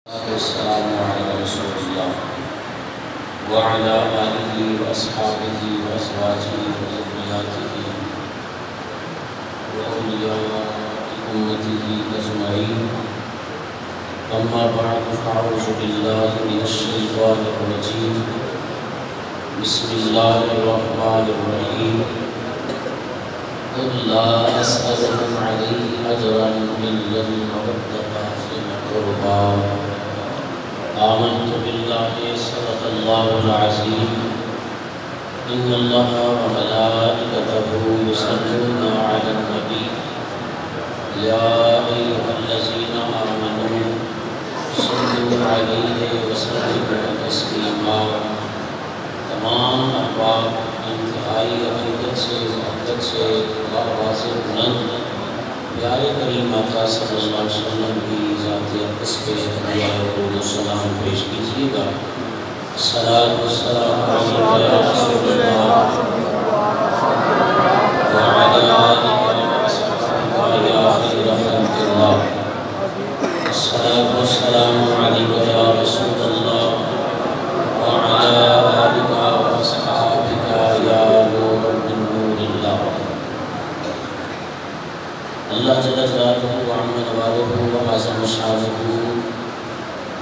والسلام على رسول الله وعلى آله وأصحابه وأزواجه وذرياته وأولياء أمته أجمعين. أما بعد فأعوذ بالله من الشيطان الرجيم. بسم الله الرحمن الرحيم. قل لا أسألكم عليه أجرا إلا المودة في القربى. آمنت بالله صدق الله العظيم. إن الله وملائكته يصلون على النبي يا أيها الذين آمنوا صلوا عليه وسلموا تسليما. تمام احباب انتہائی عقیدت سے محبت سے آواز بلند پیارے کریم آقا صلی اللہ علیہ وسلم کی ذات اقدس پہ درود و سلام پیش کیجیے گا. صلاۃ و سلام علیکہ یا رسول اللہ وعلی آلہ وصحبہ یا خیر خلق اللہ. صلاۃ و سلام علیکہ یا رسول اللہ وعلی آلہ وصحبہ یا نور من نور اللہ. اللہ جل جلالہ وعم نوالہ وعظم شانہ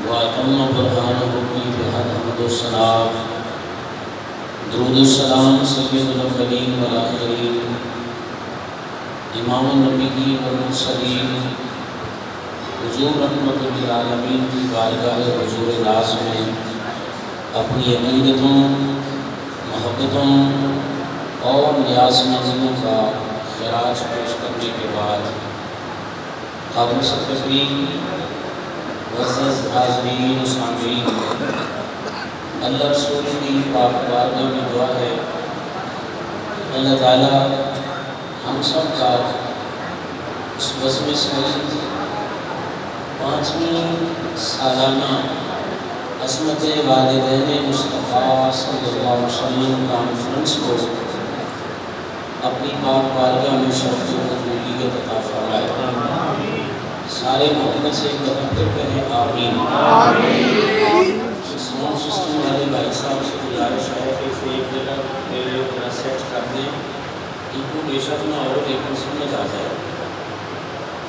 واتم برہانہ کی بحد حمد و ثنا. درود و سلام سید الاولین والآخرین امام النبیین والمرسلین حضور رحمت للعالمین کی بارگاہ حضور ناز میں اپنی عقیدتوں محبتوں اور نیازمندیوں کا خراج پیش کرنے کے بعد قابل تقریم معزز حاضرین و سامعین، اللہ رسول کی پاک بارگاہ میں دعا ہے اللہ تعالیٰ ہم سب کا اس بزم سعید 5ویں سالانہ عظمت والدین مصطفیٰ صلی اللہ علیہ وسلم کانفرنس کو اپنی پاک بارگاہ میں شرف و قبولیت عطا فرمائے. سارے محبت سے ایک دفعہ پھر کہیں آمین. ساؤنڈ سسٹم والے بھائی صاحب سے گزارش ہے کہ اسے ایک جگہ میرے سیٹ کر دیں. ان کو بے شک نہ ہو لیکن سمجھ آ جائے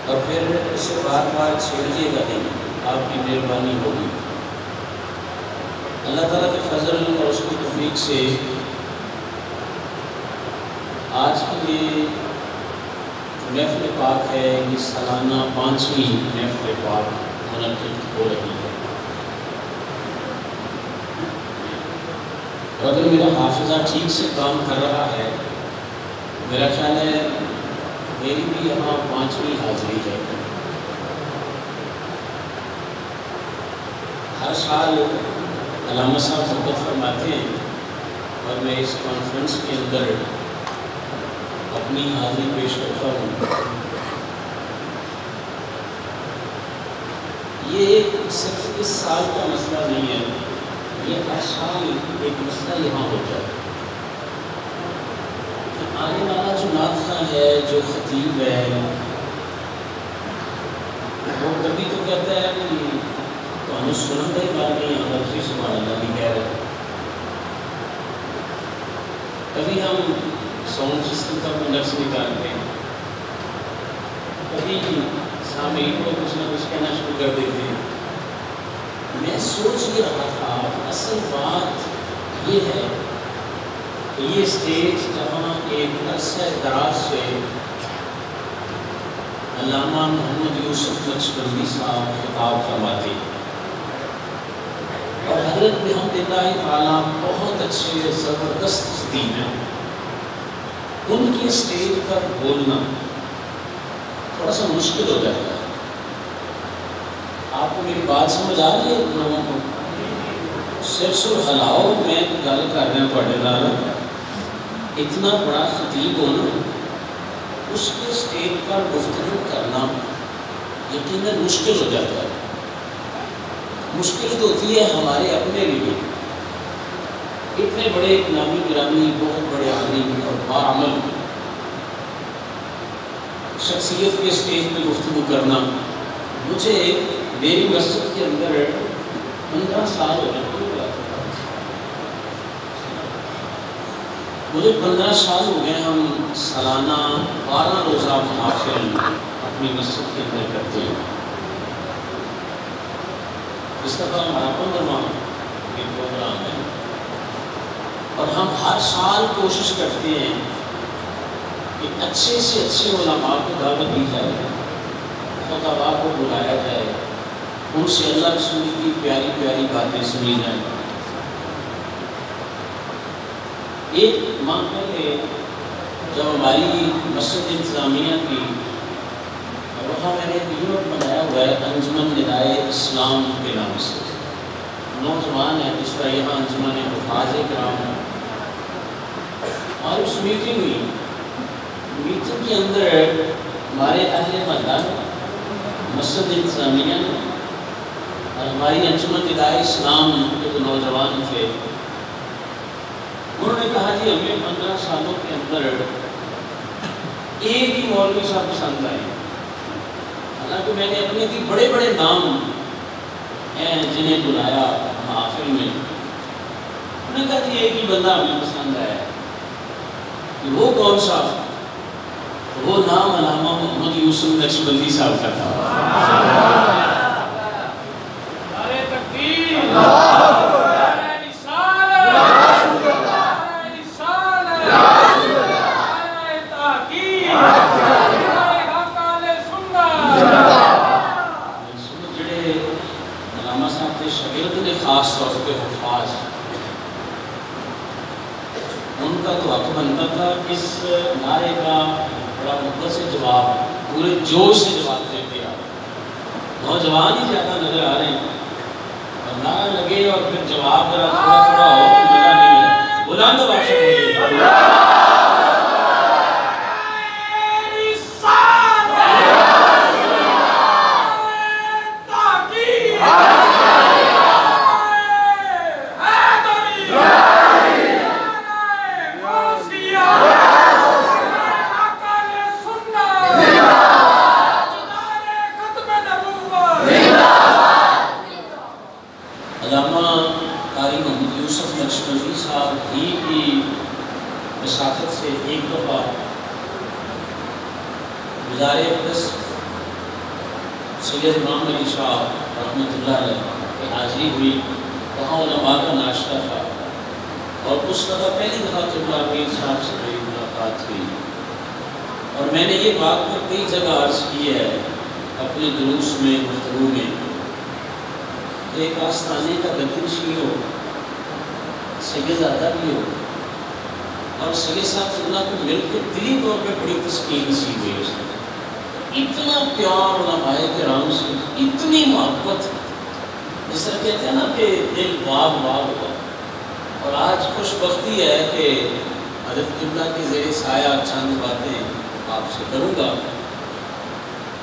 اور پھر اسے بار بار چھیڑیے گا نہیں. آپ کی مہربانی ہوگی. اللہ تعالیٰ کے فضل اور اس کی توفیق سے آج کی یہ محفل پاک ہے، یہ سالانہ 5ویں محفل پاک منعقد ہو رہی ہے. اور اگر میرا حافظہ ٹھیک سے کام کر رہا ہے میرا خیال ہے میری بھی یہاں 5ویں حاضری ہے. ہر سال علامہ صاحب خطبہ فرماتے ہیں اور میں اس کانفرنس کے اندر اپنی حاضری پیش کرتا ہوں. یہ صرف اس سال کا مسئلہ نہیں ہے، یہ ہر سال ایک مسئلہ یہاں ہوتا ہے. آنے والا جو نعت خواں ہے، جو خطیب ہے، وہ کبھی تو کہتا ہے کہ تو ہمیں سنن دے بات نہیں آتا، اسی سبحان اللہ نہیں کہہ رہے. کبھی ہم ساؤنڈ سسٹم کا کوئی نقص نکالتے ہیں، کبھی سامعین کو کچھ نہ کچھ کہنا شروع کر دیتے ہیں. میں سوچ یہ رہا تھا کہ اصل بات یہ ہے کہ یہ اسٹیج جہاں ایک عرصہ دراز سے علامہ محمد یوسف نقشبندی صاحب خطاب فرماتے ہیں اور حضرت بحمد اللہ تعالیٰ بہت اچھے زبردست خطیب ہیں. ان کی اسٹیج پر بولنا تھوڑا سا مشکل ہو جاتا ہے. آپ کو میری بات سمجھ آ رہی ہے؟ لوگوں کو سرسو ہلاؤ میں گل کر رہا ہوں پڑھنے والا. اتنا بڑا خطیب ہونا، اس کے اسٹیج پر گفتگو کرنا یقیناً مشکل ہو جاتا ہے. مشکل تو ہوتی ہے ہمارے اپنے لیے. اتنے بڑے نامی گرامی بہت بڑے عالم اور باعمل شخصیت کے اسٹیج پہ گفتگو کرنا مجھے میری مسجد کے اندر 15 سال ہو گئے، مجھے 15 سال ہو گئے ہم سالانہ 12 روزہ محافل اپنی مسجد کے اندر کرتے ہیں۔ اس دفعہ ہمارا 15واں پروگرام ہے اور ہم ہر سال کوشش کرتے ہیں کہ اچھے سے اچھے علماء کو دعوت دی جائے، خطباء کو بلایا جائے، ان سے اللہ رسول کی پیاری پیاری باتیں سنی جائیں۔ ایک ماہ پہلے جب ہماری مسجد انتظامیہ کی، وہاں میں نے ایک یونٹ بنایا ہوا ہے انجمن ندائے اسلام کے نام سے، نوجوان ہے جس طرح یہاں انجمن حفاظ کرام ہے، اور اس میٹنگ کے اندر ہمارے اہل محلہ مسجد انتظامیہ اور ہماری انجمن ندائے اسلام کے جو نوجوان تھے، انہوں نے کہا جی ہمیں 15 سالوں کے اندر ایک ہی مولوی صاحب پسند آئے، حالانکہ میں نے اپنے کی بڑے بڑے نام ہیں جنہیں بلایا محافل میں، انہوں نے کہا جی ایک ہی بندہ ہمیں پسند آیا، وہ کون سا؟ وہ نام علامہ محمد یوسف نقشبندی صاحب کا تھا۔ خاص طور پہ حفاظ، ان کا تو حق بنتا تھا اس نعرے کا بڑا محبت سے جواب، پورے جوش سے جواب دیتے آ رہے، نوجوان ہی زیادہ نظر آ رہے ہیں، اور نعرہ لگے اور پھر جواب ذرا تھوڑا تھوڑا ہو تو مزہ نہیں ہے۔ بلند آواز سے بولیے سید امام علی شاہ رحمۃ اللہ علیہ کی حاضری ہوئی، وہاں علماء کا ناشتہ تھا، اور اس دفعہ پہلی دفعہ قبلہ پیر صاحب سے میری ملاقات ہوئی، اور میں نے یہ بات پھر کئی جگہ عرض کی ہے اپنے دروس میں، گفتگو میں، کہ ایک آستانے کا گردنشی ہو، سید زادہ بھی ہو، اور سید صاحب اللہ کو مل کے دلی طور پہ بڑی تسکین نصیب ہوئی، اس نے اتنا پیار علماء کرام سے، اتنی محبت، جس طرح کہتے ہیں نا کہ دل باغ باغ ہوا۔ اور آج خوش بختی ہے کہ حضرت قبلہ کی زیر سایہ چند باتیں آپ سے کروں گا،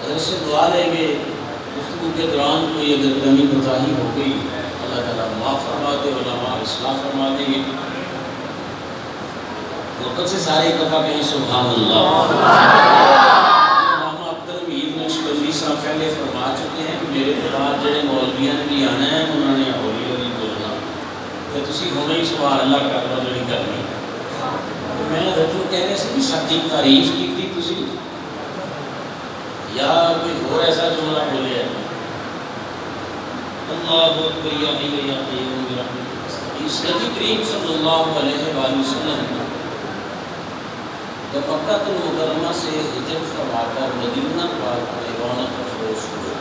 حضرت سے دعا لیں گے، گفتگو کے دوران کوئی اگر کمی کوتاہی ہو گئی اللہ تعالیٰ معاف فرما دے، علماء اصلاح فرما دیں گے۔ وقت سے سارے دفعہ کہیں سبحان اللہ۔ پہلے فرما چکے ہیں کہ میرے بعد جڑے مولویاں نے بھی آنا ہے انہوں نے ہولی ہولی بولنا، تو تسی ہونا ہی سبحان اللہ کر لو جڑی کرنی۔ میں حضرت کہہ رہے سے بھی سچی تعریف کی تھی تسی، یا کوئی اور ایسا جملہ بولے ہے؟ اللہ اکبر یا حی یا قیوم برحمتک۔ اس نبی کریم صلی اللہ علیہ وآلہ وسلم جب مکہ المکرمہ سے ہجرت فرما کر مدینہ پاک میں رونق افروز ہوئے،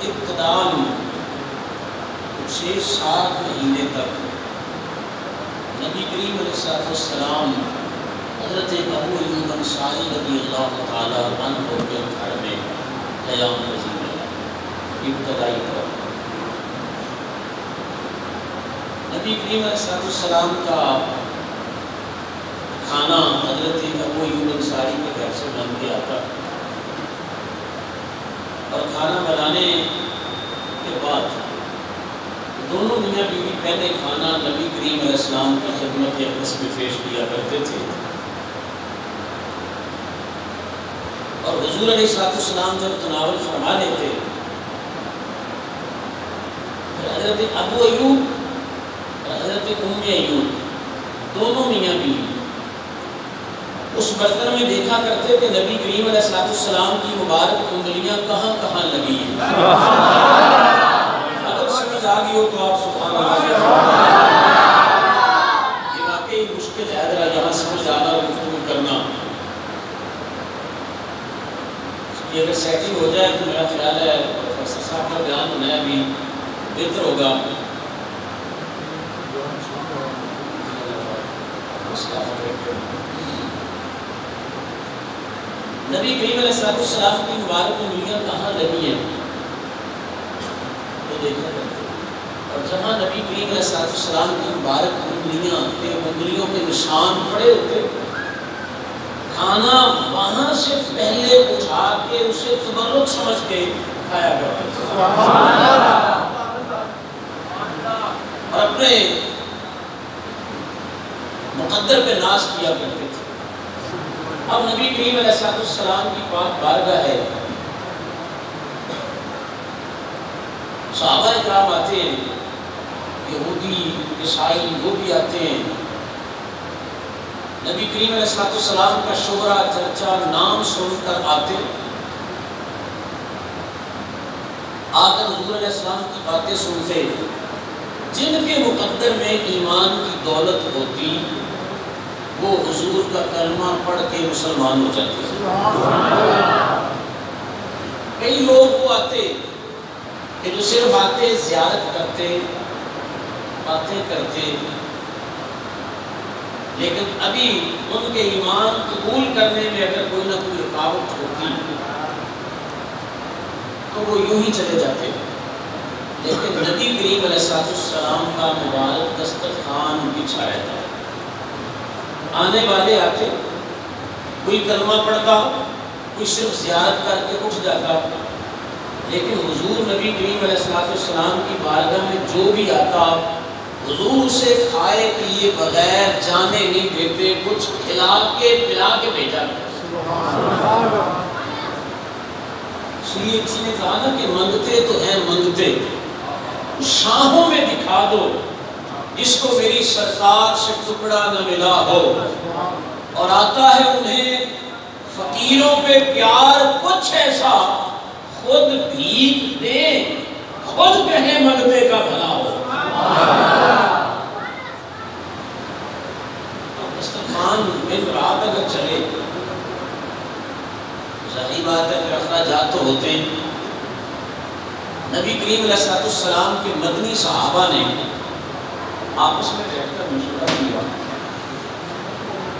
ابتدا 6-7 مہینے تک نبی کریم علیہ السلام حضرت ابو ایوب انصاری رضی اللہ تعالیٰ عنہ کے گھر میں قیام پذیر رہے، ابتدائی طور پر۔ نبی کریم علیہ السلام کا کھانا حضرت ابو ایوب انصاری کے گھر سے بن کے آتا، اور کھانا بنانے کے بعد دونوں میاں بیوی پہلے کھانا نبی کریم علیہ السلام کی خدمت اقدس میں پیش کیا کرتے تھے، اور حضور علیہ السلام جب تناول فرما لیتے، حضرت ابو ایوب اور حضرت ام ایوب دونوں میاں بیوی اس برتن میں دیکھا کرتے کہ نبی کریم علیہ السلام کی مبارک انگلیاں کہاں کہاں لگی ہیں۔ اگر سمجھ آ گئی ہو تو آپ سبحان اللہ، یہ واقعی مشکل ہے ذرا یہاں سمجھ آنا اور گفتگو کرنا، یہ اگر سیٹنگ ہو جائے تو میرا خیال ہے پروفیسر صاحب کا بیان ہونا بھی بہتر ہوگا۔ نبی کریم علیہ السلام کی مبارک انگلیاں کہاں لگی ہیں وہ دیکھا کرتے، اور جہاں نبی کریم علیہ السلام کی مبارک انگلیاں کے انگلیوں کے نشان پڑے ہوتے، کھانا وہاں سے پہلے اٹھا کے اسے تبرک سمجھ کے کھایا کرتے اور اپنے مقدر پہ ناز کیا کرتے تھے۔ اب نبی کریم علیہ السلام کی پاک بارگاہ ہے، صحابہ اکرام آتے ہیں، یہودی عیسائی وہ بھی آتے ہیں، نبی کریم علیہ السلام کا شہرہ چرچا نام سن کر آتے، آ کر حضور علیہ السلام کی باتیں سنتے، جن کے مقدر میں ایمان کی دولت ہوتی وہ حضور کا کلمہ پڑھ کے مسلمان ہو جاتے۔ کئی لوگ وہ آتے کہ جو صرف آتے زیارت کرتے، باتیں کرتے، لیکن ابھی ان کے ایمان قبول کرنے میں اگر کوئی نہ کوئی رکاوٹ ہوتی تو وہ یوں ہی چلے جاتے، لیکن نبی کریم علیہ السلام کا مبارک دسترخوان بچھا رہتا، آنے والے آتے، کوئی کلمہ پڑھتا، کوئی صرف زیارت کر کے اٹھ جاتا، لیکن حضور نبی کریم علیہ السلام کی بارگاہ میں جو بھی آتا حضور سے کھائے پیے بغیر جانے نہیں دیتے، کچھ کھلا کے پلا کے بھیجا۔ اس لیے کسی نے کہا نا کہ منگتے تو ہیں منگتے، شاہوں میں دکھا دو جس کو میری سرکار سے ٹکڑا نہ ملا ہو، اور آتا ہے انہیں فقیروں پہ پیار کچھ ایسا، خود بھیک دیں، خود کہیں منگتے کا بھلا ہو۔ دسترخوان دن رات اگر چلے، ظاہری بات ہے کہ اخراجات تو ہوتے ہیں۔ نبی کریم علیہ السلام کے مدنی صحابہ نے آپس میں بیٹھ کر مشورہ کیا،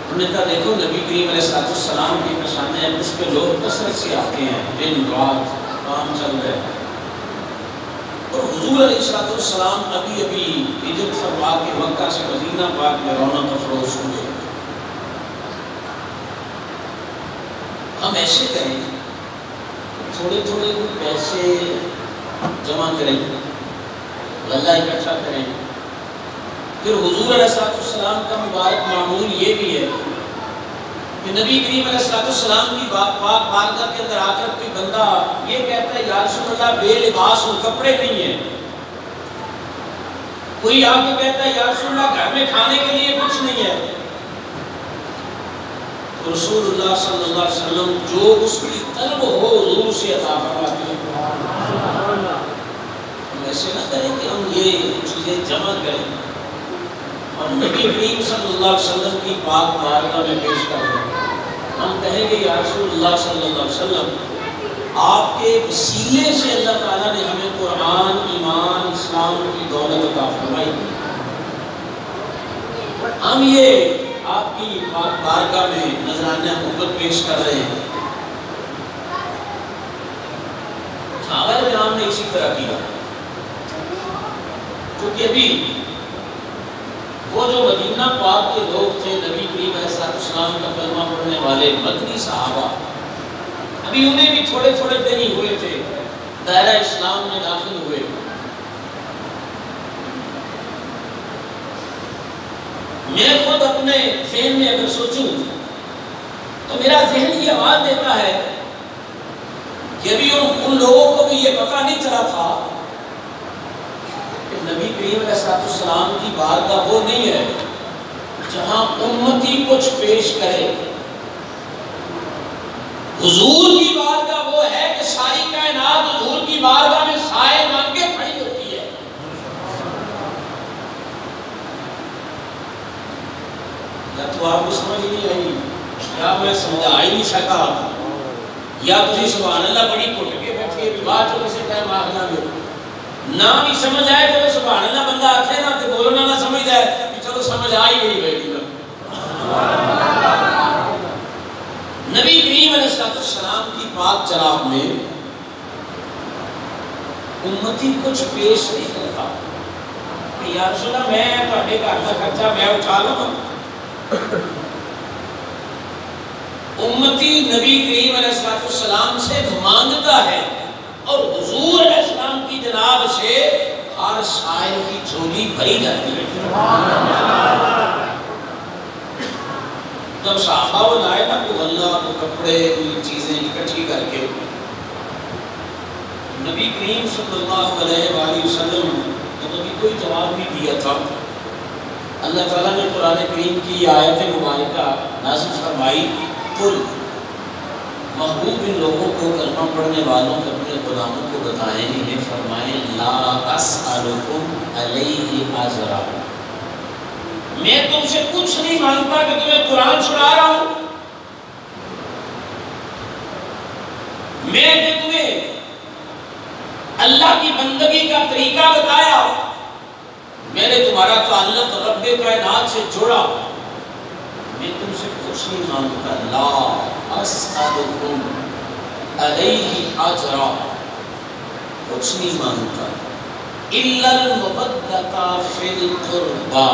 انہوں نے کہا دیکھو نبی کریم علیہ السلام کی نشان ہے، اس پہ لوگ کثرت سے آتے ہیں، دن رات کام چل رہے ہیں، اور حضور علیہ السلام ابھی ہجرت فرما کے مکہ سے مدینہ پاک میں رونق افروز ہوئے۔ ہم ایسے کریں تھوڑے تھوڑے پیسے جمع کریں، غلہ اکٹھا کریں، پھر حضور علیہ السلام کا مبارک معمول یہ بھی ہے کہ نبی کریم علیہ السلام کی پاک بارگاہ کے اندر آ کر کوئی بندہ یہ کہتا ہے یا رسول اللہ بے لباس ہوں، کپڑے نہیں ہیں، کوئی آ کے کہتا ہے یا رسول اللہ گھر میں کھانے کے لیے کچھ نہیں ہے، تو رسول اللہ صلی اللہ علیہ وسلم جو اس کی طلب ہو حضور سے عطا فرماتے ہیں۔ ہم ایسے نہ کریں کہ ہم یہ چیزیں جمع کریں اور نبی کریم صلی اللہ علیہ وسلم کی پاک بارگاہ میں پیش کر دیں، ہم کہیں گے یا رسول اللہ صلی اللہ علیہ وسلم آپ کے وسیلے سے اللہ تعالیٰ نے ہمیں قرآن، ایمان، اسلام کی دولت عطا فرمائی، ہم یہ آپ کی پاک بارگاہ میں نذرانہ محبت پیش کر رہے ہیں۔ صحابہ کرام نے اسی طرح کیا، کیونکہ ابھی وہ جو مدینہ پاک کے لوگ تھے، نبی کریم علیہ السلام کا کلمہ پڑھنے والے مدنی صحابہ، ابھی انہیں بھی تھوڑے تھوڑے دن ہی ہوئے تھے دائرہ اسلام میں داخل ہوئے۔ میں خود اپنے ذہن میں اگر سوچوں تو میرا ذہن یہ آواز دیتا ہے یہ بھی ان لوگوں کو بھی یہ پتہ نہیں چلا تھا کہ نبی کریم علیہ السلام کی بارگاہ وہ نہیں ہے جہاں امتی کچھ پیش کرے. حضور کی بارگاہ وہ ہے کہ ساری کائنات حضور کی بارگاہ میں سائے مانگ کے کھڑی ہوتی ہے. یا تو آپ کو سمجھ نہیں آئی یا میں سمجھا ہی نہیں سکا یا تسی سبحان اللہ بڑی کٹ کے بیٹھے بات جو کسی ٹائم آگنا بھی نہ بھی سمجھ آئے تو سبحان اللہ بندہ آتے نا تو بولنا نہ سمجھ جائے کہ چلو سمجھ آئی گئی بیٹی نا. نبی کریم علیہ السلام کی پاک جناب میں امتی کچھ پیش نہیں کرتا کہ یا رسول اللہ میں تہاڈے گھر دا خرچہ میں اٹھا لوں. امتی نبی کریم علیہ السلام سے مانگتا ہے اور حضور علیہ السلام کی جناب سے ہر سائل کی جھولی بھری جاتی ہے. جب صحابہ وہ لائے نا کوئی غلہ کوئی کپڑے کوئی چیزیں اکٹھی کر کے نبی کریم صلی اللہ علیہ وآلہ وسلم نے تو کوئی جواب نہیں دیا تھا. اللہ تعالیٰ نے قرآن کریم کی آیت مبارکہ نازل فرمائی قل محبوب ان لوگوں کو کلمہ پڑھنے والوں کو اپنے غلاموں کو بتائیں انہیں فرمائیں لا اسألکم علیہ اجرا میں تم سے کچھ نہیں مانگتا کہ تمہیں قرآن سنا رہا ہوں. میں نے تمہیں اللہ کی بندگی کا طریقہ بتایا. میں نے تمہارا تعلق رب کائنات سے جوڑا. میں تم سے کچھ نہیں مانگتا. لا اسألکم علیہ اجرا کچھ نہیں مانگتا الا المودۃ فی القربى.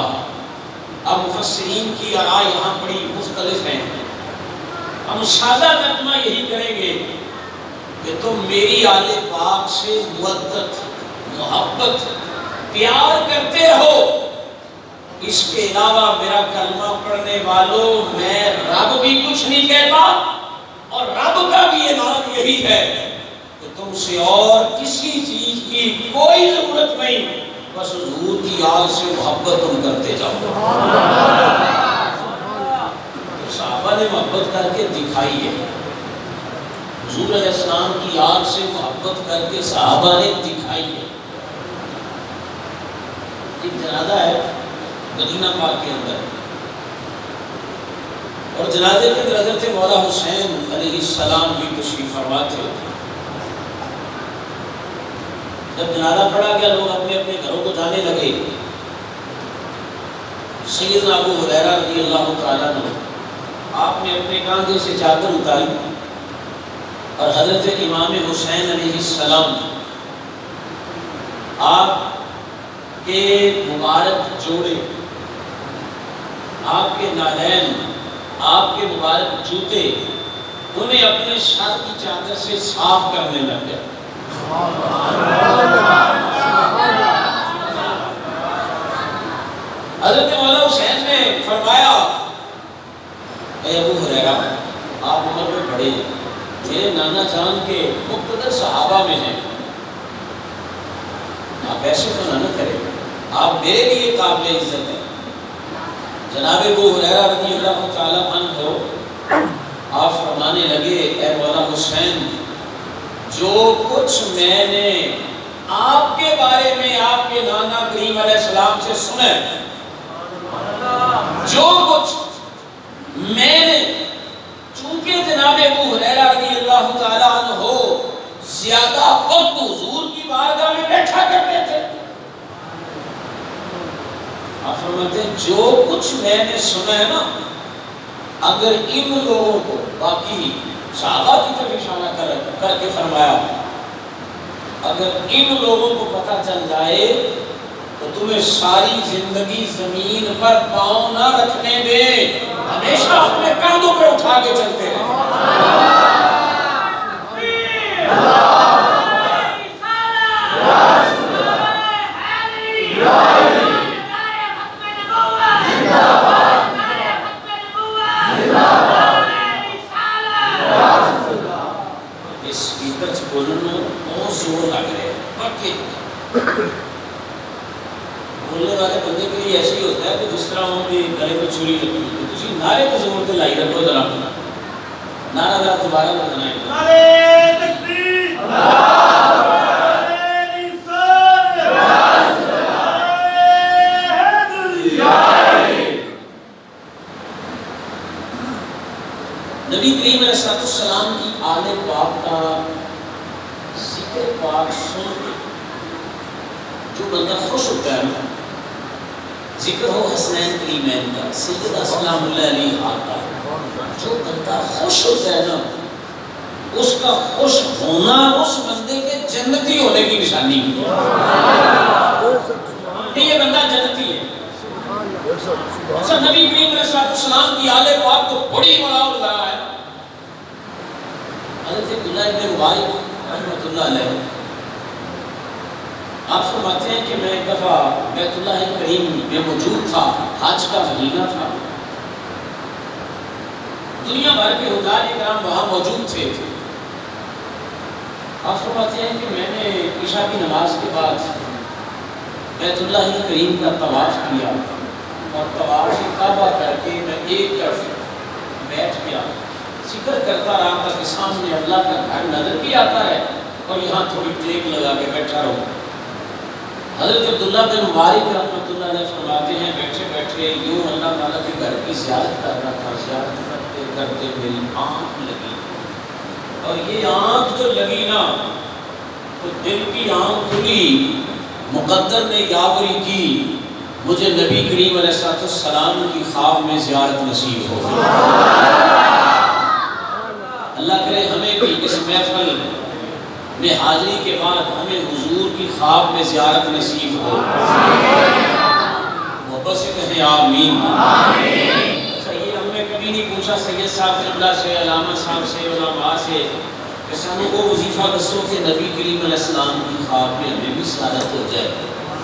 اب مفسرین کی آراء یہاں بڑی مختلف ہیں. ہم سادہ ترجمہ یہی کریں گے کہ تم میری آل پاک سے مودت محبت پیار کرتے ہو. اس کے علاوہ میرا کلمہ پڑھنے والوں میں رب بھی کچھ نہیں کہتا اور رب کا بھی اعلان یہی ہے کہ تم سے اور کسی چیز کی کوئی ضرورت نہیں بس حضور کی آل سے محبت تم کرتے جاؤ. صحابہ نے محبت کر کے دکھائی ہے. حضور علیہ السلام کی آل سے محبت کر کے صحابہ نے دکھائی ہے. ایک جنازہ ہے مدینہ پاک کے اندر اور جنازے کے اندر حضرت مولا حسین علیہ السلام بھی تشریف فرما تھے. جب جنازہ پڑھا گیا لوگ اپنے اپنے گھروں کو جانے لگے. سیدنا ابو ہریرہ رضی اللہ تعالیٰ عنہ آپ نے اپنے کاندھے سے چادر اتاری اور حضرت امام حسین علیہ السلام آپ کے مبارک جوڑے آپ کے نالین آپ کے مبارک جوتے انہیں اپنے سر کی چادر سے صاف کرنے لگ گئے. حضرت مولا حسین نے فرمایا اے ابو ہریرہ آپ عمر میں بڑے میرے نانا جان کے مقتدر صحابہ میں ہیں. آپ ایسے تو نہ کریں آپ میرے لیے قابل عزت ہیں. جناب ابو ہریرہ رضی اللہ تعالیٰ عنہ آپ فرمانے لگے اے مولا حسین جو کچھ میں نے آپ کے بارے میں آپ کے نانا کریم علیہ السلام سے سنا جو کچھ میں نے چونکہ جناب ابو ہریرہ رضی اللہ تعالیٰ عنہ زیادہ وقت حضور کی بارگاہ میں بیٹھا کرتے تھے. آپ فرماتے ہیں جو کچھ میں نے سنا ہے نا اگر ان لوگوں کو باقی صحابہ کی طرف اشارہ کر کے فرمایا اگر ان لوگوں کو پتہ چل جائے تو تمہیں ساری زندگی زمین پر پاؤں نہ رکھنے دے ہمیشہ اپنے کاندھوں پہ اٹھا کے چلتے ہیں. اس کی طرف بولنے بہت زور لگ رہے ہیں، واقعی بولنے والے بندے کے لیے ایسے ہی ہوتا ہے کہ جس طرح ان کی گلے کو چھری لگی ہے، تو تسی نعرے کو زور سے لائی رکھو ذرا، نعرہ ذرا دوبارہ لگنا ہے۔ نعرے تکبیر، نعرے رسالت، نعرے حیدری۔ نبی کریم علیہ السلام کی آل پاک کا ذکر پاک سن کے جو بندہ خوش ہوتا ہے نا، ذکر ہو حسنین کریمین کا، سیدہ سلام اللہ علیہ آقا، جو بندہ خوش ہوتا ہے نا، اس کا خوش ہونا اس بندے کے جنتی ہونے کی نشانی ہے کہ یہ بندہ جنتی ہے۔ اچھا نبی کریم علیہ السلام کی آل پاک کو بڑی بڑا رہا ہے۔ حضرت عبداللہ ابن مبارک رحمۃ اللہ علیہ آپ فرماتے ہیں کہ میں ایک دفعہ بیت اللہ الکریم میں موجود تھا، حج کا مہینہ تھا، دنیا بھر کے حجاج کرام وہاں موجود تھے۔ آپ فرماتے ہیں کہ میں نے عشاء کی نماز کے بعد بیت اللہ الکریم کا طواف کیا اور طواف کعبہ کر کے میں ایک طرف بیٹھ گیا، ذکر کرتا رہا تھا کہ سامنے اللہ کا گھر نظر بھی آتا ہے اور یہاں تھوڑی ٹیک لگا کے بیٹھا رہوں۔ حضرت عبداللہ بن مبارک رحمۃ اللہ علیہ فرماتے ہیں بیٹھے بیٹھے یوں اللہ تعالیٰ کے گھر کی زیارت کر رہا تھا، زیارت کرتے کرتے میری آنکھ لگی، اور یہ آنکھ جو لگی نا تو دل کی آنکھ کھلی، مقدر نے یاوری کی، مجھے نبی کریم علیہ السلام کی خواب میں زیارت نصیب ہو گئی۔ اللہ کرے ہمیں بھی اس محفل میں حاضری کے بعد ہمیں حضور کی خواب میں زیارت نصیب ہو، محبت سے کہیں آمین۔ اچھا یہ ہم نے کبھی نہیں پوچھا سید صاحب اللہ سے، علامہ صاحب سے، علماء سے کہ سانو وہ وظیفہ دسو کہ نبی کریم علیہ السلام کی خواب میں ہمیں بھی سعادت ہو جائے۔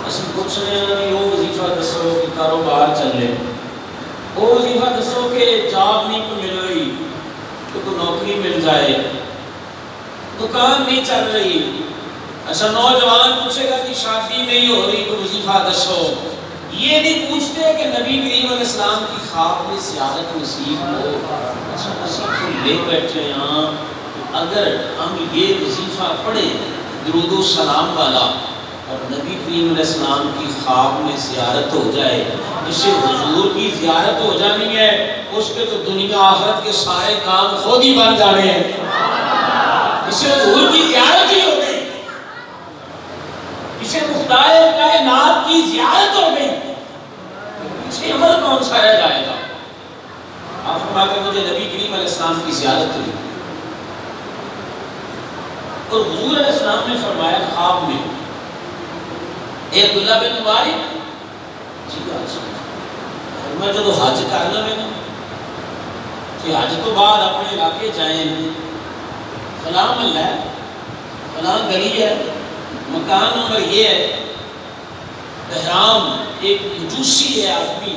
اسی پوچھ رہے ہیں وہ وظیفہ دسو کہ کاروبار چلے، وہ وظیفہ دسو کہ جاب نہیں کو مل رہی تو کوئی نوکری مل جائے، دکان نہیں چل رہی۔ اچھا نوجوان پوچھے گا کہ شادی نہیں ہو رہی تو وظیفہ دسو، یہ نہیں پوچھتے کہ نبی کریم علیہ السلام کی خواب میں زیارت نصیب ہو۔ اچھا نصیب کو لے بیٹھے ہاں، اگر ہم یہ وظیفہ پڑھیں درود و سلام والا اور نبی کریم علیہ السلام کی خواب میں زیارت ہو جائے، اسے حضور کی زیارت ہو جانی ہے، اس کے تو دنیا آخرت کے سارے کام خود ہی بن جانے ہیں، اسے حضور کی زیارت ہی ہو گئی، اسے مختار کائنات کی زیارت ہو گئی، اسے عمل کون سا رہ جائے گا؟ آپ فرماتے ہیں مجھے نبی کریم علیہ السلام کی زیارت ہوئی، اور حضور علیہ السلام نے فرمایا خواب میں، اے عبداللہ بن مبارک جی میں جو حج کرنا میں کہ حج تو بعد اپنے علاقے جائیں، فلاں محلہ ہے، فلاں گلی ہے، مکان نمبر یہ ہے، احرام ایک مجوسی ہے آدمی،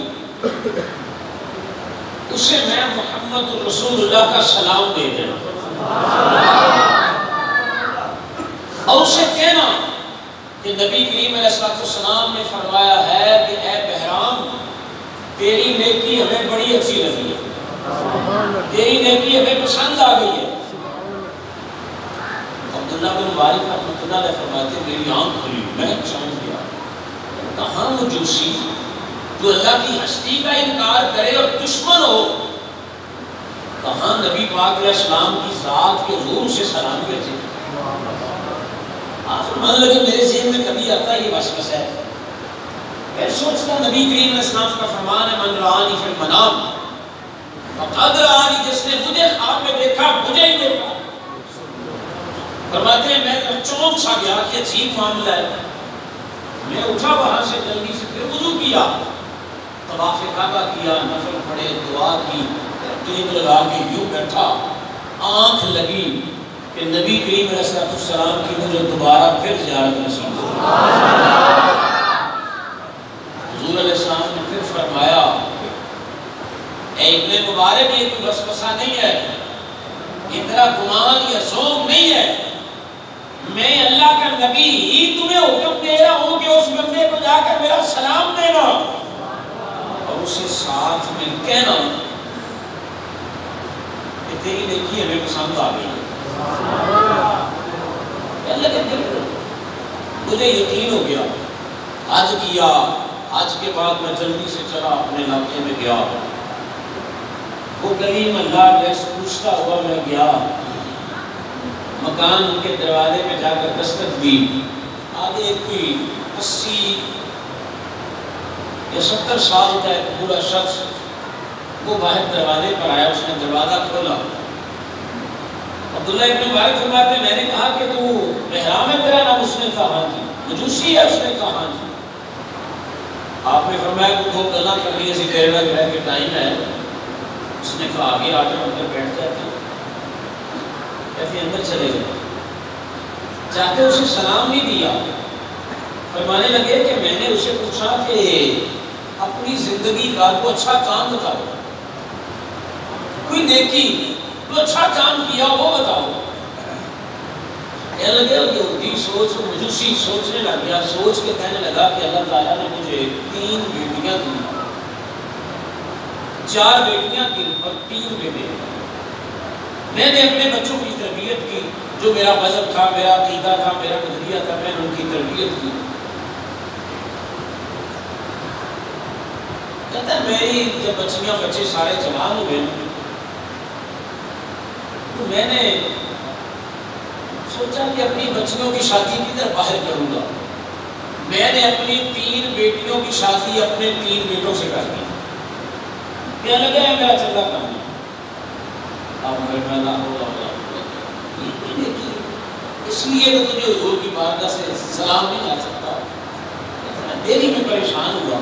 اسے میں محمد رسول اللہ کا سلام دے دینا اور اسے کہنا کہ نبی کریم علیہ السلام نے فرمایا ہے کہ اے بہرام تیری نیکی ہمیں بڑی اچھی لگی ہے، تیری نیکی ہمیں پسند آ گئی ہے۔ عبداللہ بن مبارک رحمۃ اللہ علیہ فرماتے ہیں میری آنکھ کھلی، میں چونک گیا، کہاں مجوسی جو اللہ کی ہستی کا انکار کرے اور دشمن ہو، کہاں نبی پاک علیہ السلام کی ذات کے حضور سے سلام کرتے۔ آپ فرمانے لگے میرے ذہن میں کبھی آتا یہ وسوسہ ہے، میں سوچتا نبی کریم علیہ السلام کا فرمان ہے من رآنی فی المنام فقد رآنی، جس نے مجھے خواب میں دیکھا مجھے ہی دیکھا۔ فرماتے ہیں میں چونک سا گیا کہ عجیب معاملہ ہے، میں اٹھا وہاں سے جلدی سے پھر وضو کیا، طواف کعبہ کیا، نفل پڑھے، دعا کی، ٹیک لگا کے یوں بیٹھا، آنکھ لگی کہ نبی کریم علیہ السلام کی مجھے دوبارہ پھر زیارت نصیب ہو۔ حضور علیہ السلام نے پھر فرمایا اے ابن مبارک یہ کوئی وسوسہ نہیں ہے، یہ تیرا گمان یا زوم نہیں ہے، نبی تمہیں حکم دے رہا ہوں کہ اس بندے کو جا کر میرا سلام دینا اور اسے ساتھ میں کہنا کہ تیری نیکی ہمیں پسند آ گئی. اللہ کے دل مجھے یقین ہو گیا. حج کیا، حج کے بعد میں جلدی سے چلا اپنے علاقے میں گیا. وہ گلی محلہ گیس پوچھتا ہوا میں گیا، مکان ان کے دروازے میں جا کر دستک دی. آگے کوئی 80 یا 70 سال کا ایک بوڑھا شخص وہ باہر دروازے پر آیا. اس نے دروازہ کھولا. عبداللہ ابن مبارک فرماتے ہیں میں نے کہا کہ تو احرام ہے تیرا نام؟ اس نے کہا ہاں جی. مجوسی ہے؟ اس نے کہا ہاں جی. آپ نے فرمایا کہ وہ گلا کر لیے اسی دیر میں گرہ کے ٹائم ہے. اس نے کہا آگے آ کر اندر بیٹھ جاتے کہتے اندر چلے گئے. جاتے اسے سلام نہیں دیا. فرمانے لگے کہ میں نے اسے پوچھا کہ اپنی زندگی کا کوئی اچھا کام بتاؤ، کوئی نیکی تو اچھا کام کیا وہ بتاؤ. کہنے لگے یہودی سوچ مجوسی سوچنے لگ گیا. سوچ کے کہنے لگا کہ اللہ تعالیٰ نے مجھے 3 بیٹیاں دی، 4 بیٹیاں دی اور 3 بیٹے. میں نے اپنے بچوں کی تربیت کی. جو میرا مذہب تھا، میرا عقیدہ تھا، میرا نظریہ تھا، میں نے ان کی تربیت کی. کہتا ہے میری جب بچیاں بچے سارے جوان ہوئے تو میں نے سوچا کہ اپنی بچیوں کی شادی کدھر باہر کروں گا. میں نے اپنی 3 بیٹیوں کی شادی اپنے 3 بیٹوں سے کر دی. کیا لگا ہے میرا چلتا کام. اب میں نہ ہو اس لیے تو تجھے حضور کی بارگاہ سے سلام نہیں آ سکتا. دلی میں پریشان ہوا.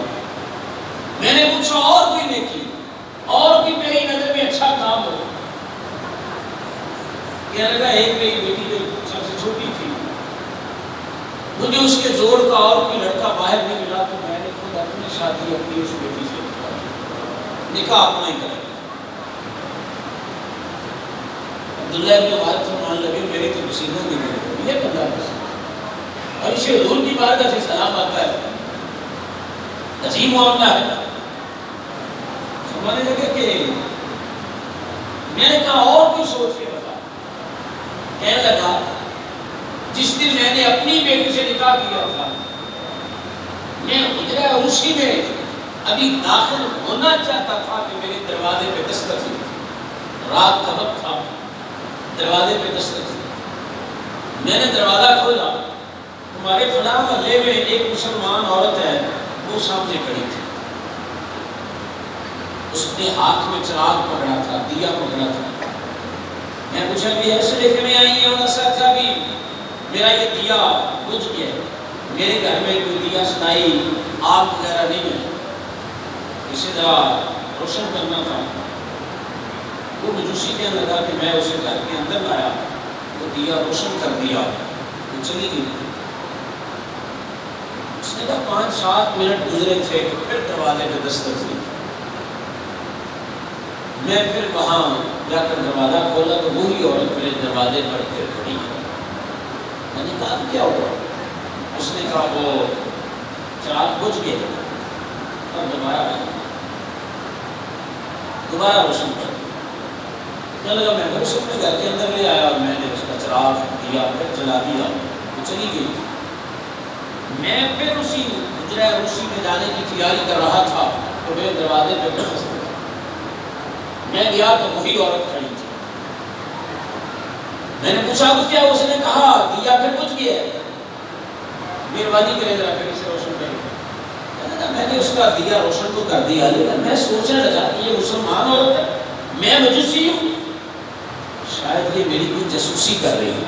میں نے پوچھا اور کوئی نیکی، اور کوئی میری نظر میں اچھا کام ہو. کہنے لگا ایک میری بیٹی جو سب سے چھوٹی تھی، مجھے اس کے جوڑ کا اور کوئی لڑکا باہر نہیں ملا تو میں نے خود اپنی شادی اپنی اس بیٹی سے نکاح اپنا ہی کرا. عبداللہ ابن مبارک فرمانے لگے میرے تو پسینہ نکل گئے. یہ بندہ پسینہ اور اسے حضور کی بارگاہ سے سلام آتا ہے. عجیب معاملہ ہے. فرمانے لگے کہ میں نے کہا اور کوئی سوچ کے بتا. کہنے لگا جس دن میں نے اپنی بیٹی سے نکاح کیا تھا میں حجرہ عروسی میں ابھی داخل ہونا چاہتا تھا کہ میرے دروازے پہ دستک ہوئی. رات کا وقت تھا. دروازے پہ دستک ہوئی. میں نے دروازہ کھولا. ہمارے فلاں محلے میں ایک مسلمان عورت ہے وہ سامنے کھڑی تھی. اس نے ہاتھ میں چراغ پکڑا تھا، دیا پکڑا تھا. میں پوچھا بھی ایسے لے کے میں آئی ہیں؟ انہوں نے کہا بھی میرا یہ دیا بجھ گیا. میرے گھر میں کوئی دیا سنائی آگ وغیرہ نہیں ہے، اسے ذرا روشن کرنا تھا. وہ مجوسی کہنے لگا کہ میں اسے گھر کے اندر لایا، وہ دیا روشن کر دیا، وہ چلی گئی. اس نے کہا 5-7 منٹ گزرے تھے کہ پھر دروازے پہ دستک ہوئی. میں پھر وہاں جا کر دروازہ کھولا تو وہی عورت میرے دروازے پر پھر کھڑی ہے. میں نے کہا کیا ہوا؟ اس نے کہا وہ چراغ بجھ گیا اور دوبارہ روشن کر. کہنے لگا میں پھر اسے اپنے گھر کے اندر لے آیا اور میں نے اس کا چراغ دیا پھر جلا دیا، وہ چلی گئی. میں پھر اسی حجرہ عروسی میں جانے کی تیاری کر رہا تھا تو میرے دروازے پہ دستک ہوئی. میں گیا تو وہی عورت کھڑی تھی. میں نے پوچھا تو کیا؟ اس نے کہا دیا پھر بجھ گیا ہے، مہربانی کرے ذرا پھر اسے روشن کرے. میں نے اس کا دیا روشن تو کر دیا لیکن میں سوچنے لگا کہ یہ مسلمان عورت ہے، میں مجوسی ہوں، شاید یہ میری کوئی جاسوسی کر رہی ہے،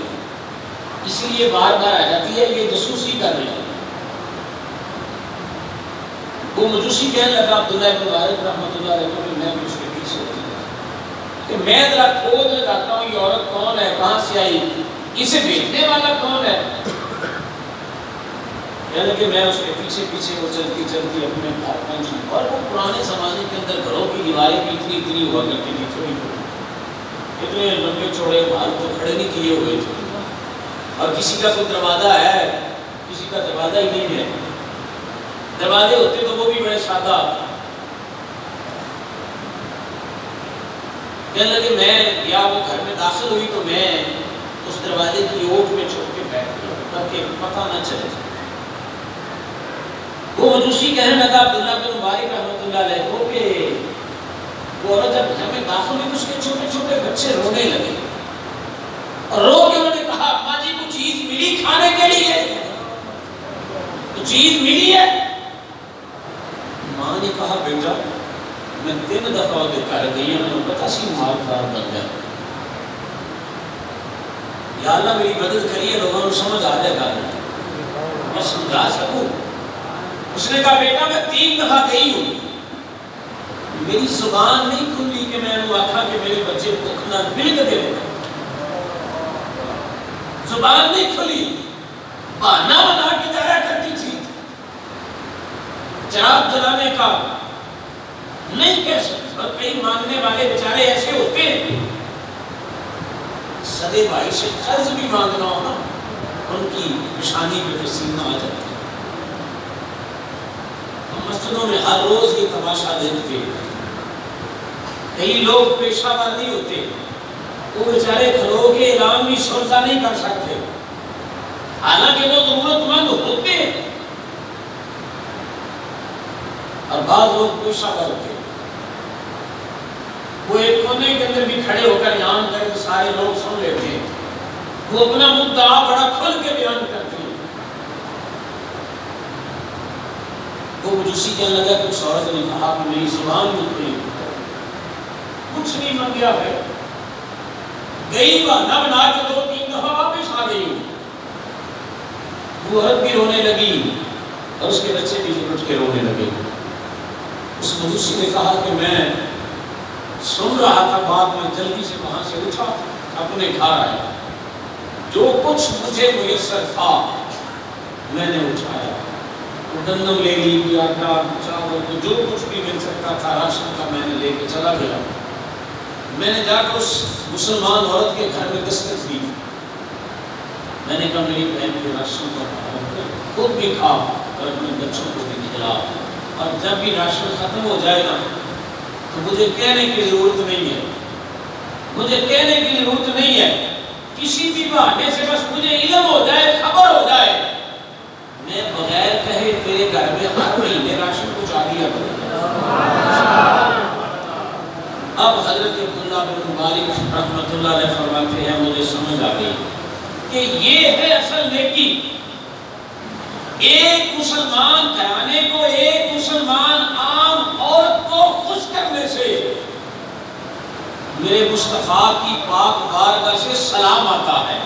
اس لیے بار بار آ جاتی ہے یہ جاسوسی کر رہی ہے. وہ مجوسی کہنے لگا عبداللہ ابن مبارک رحمۃ اللہ علیہ کہ میں بھی اس کے پیچھے ہوتی کہ میں ذرا کھود لگاتا ہوں یہ عورت کون ہے، کہاں سے آئی، اسے بیچنے والا کون ہے. یعنی کہ میں اس کے پیچھے پیچھے وہ چلتی چلتی اپنے گھر پہنچی. اور وہ پرانے زمانے کے اندر گھروں کی دیواریں بھی اتنی ہوا کرتی تھی، چھوٹی چھوٹی، اتنے لمبے چوڑے بال تو کھڑے نہیں کیے ہوئے تھے. اور کسی کا کوئی دروازہ ہے، کسی کا دروازہ ہی نہیں ہے. دروازے ہوتے تو وہ بھی بڑے سادہ. کہنے لگے میں یا وہ گھر میں داخل ہوئی تو میں اس دروازے کی اوٹ میں چھپ کے بیٹھ گیا تاکہ پتہ نہ چلے. وہ مجوسی کہنے لگا عبداللہ بن مبارک رحمۃ اللہ علیہ کو کہ وہ عورت جب گھر میں داخل ہوئی تو اس کے چھوٹے چھوٹے بچے رونے لگے اور رو کے انہوں نے کہا اماں جی کچھ چیز ملی کھانے کے لیے؟ کچھ چیز ملی ہے؟ ماں نے کہا بیٹا میں 3 دفعہ کے گھر گئی ہوں، میں پتہ سی مالدار بن گیا. یا اللہ میری مدد کریے، لوگوں کو سمجھ آ جائے گا میں سمجھا سکوں. اس نے کہا بیٹا میں 3 دفعہ گئی ہوں، میری زبان نہیں کھلی کہ میں نے آخا کہ میرے بچے دکھنا مل کے دے. زبان نہیں کھلی، بہانہ بنا کے جایا کرتی تھی. چراغ جلانے کا نہیں کہہ سکتے. اور کئی مانگنے والے بیچارے ایسے ہوتے ہیں سدے بھائی سے قرض بھی مانگنا ہو نا ان کی پیشانی پہ پسینہ آ جاتا ہے. ہم مسجدوں میں ہر روز یہ تماشا دیکھتے ہیں. کئی لوگ پیشہ ور نہیں ہوتے، وہ بیچارے کھلو کے اعلان بھی سرزہ نہیں کر سکتے حالانکہ وہ ضرورت مند ہوتے ہیں. اور بعض لوگ پیشہ ور ہوتے ہیں، وہ ایک کونے کے اندر بھی کھڑے ہو کر بیان کریں سارے لوگ سن لیتے ہیں. وہ اپنا مدعا بڑا کھل کے بیان کرتے ہیں. وہ مجوسی کہنے لگا کہ اس عورت نے کہا کہ میری زبان نہیں کھلی، کچھ نہیں مانگا ہے. گئی بہانہ بنا کے 2-3 دفعہ واپس آ گئی. وہ عورت بھی رونے لگی اور اس کے بچے بھی اٹھ کے رونے لگے. اس مجوسی نے کہا کہ میں سن رہا تھا بات، میں جلدی سے وہاں سے اٹھا اپنے گھر آیا. جو کچھ مجھے میسر تھا میں نے اٹھایا. گندم لے لی، آٹا، چاول، جو کچھ بھی مل سکتا تھا راشن کا میں نے لے کے چلا گیا. میں نے جا کر اس مسلمان عورت کے گھر میں دستک دی. میں نے کہا میری بہن کے راشن کا خود بھی کھا اور اپنے بچوں کو بھی کھلا. اور جب بھی راشن ختم ہو جائے گا تو مجھے کہنے کی ضرورت نہیں ہے، مجھے کہنے کی ضرورت نہیں ہے. کسی بھی بہانے سے بس مجھے علم ہو جائے، خبر ہو جائے، میں بغیر کہے تیرے گھر میں ہر مہینے راشن پہنچا دیا کروں. اب حضرت عبداللہ بن مبارک رحمۃ اللہ علیہ فرماتے ہیں مجھے سمجھ آ گئی کہ یہ ہے اصل نیکی. ایک مسلمان گھرانے کو، ایک مسلمان عام عورت کو خوش کرنے سے میرے مصطفیٰ کی پاک بارگاہ سے سلام آتا ہے.